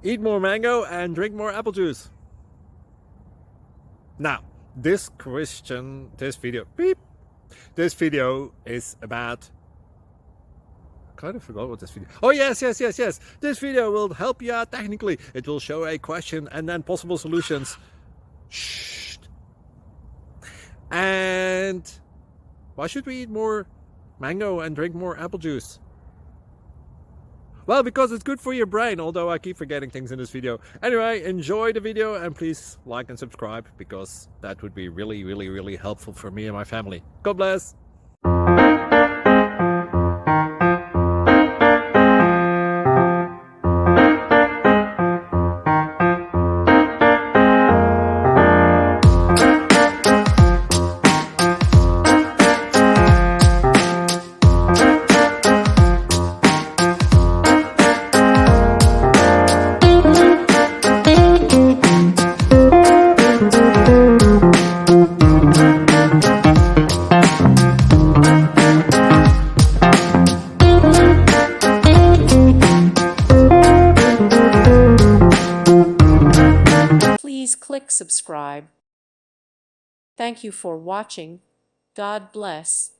Eat more mango and drink more apple juice. Now, this video is about, I kind of forgot what this video. Oh yes. This video will help you out technically. It will show a question and then possible solutions. Shh. And why should we eat more mango and drink more apple juice? Well, because it's good for your brain, although I keep forgetting things in this video. Anyway, enjoy the video and please like and subscribe, because that would be really helpful for me and my family. God bless! Please click subscribe. Thank you for watching. God bless.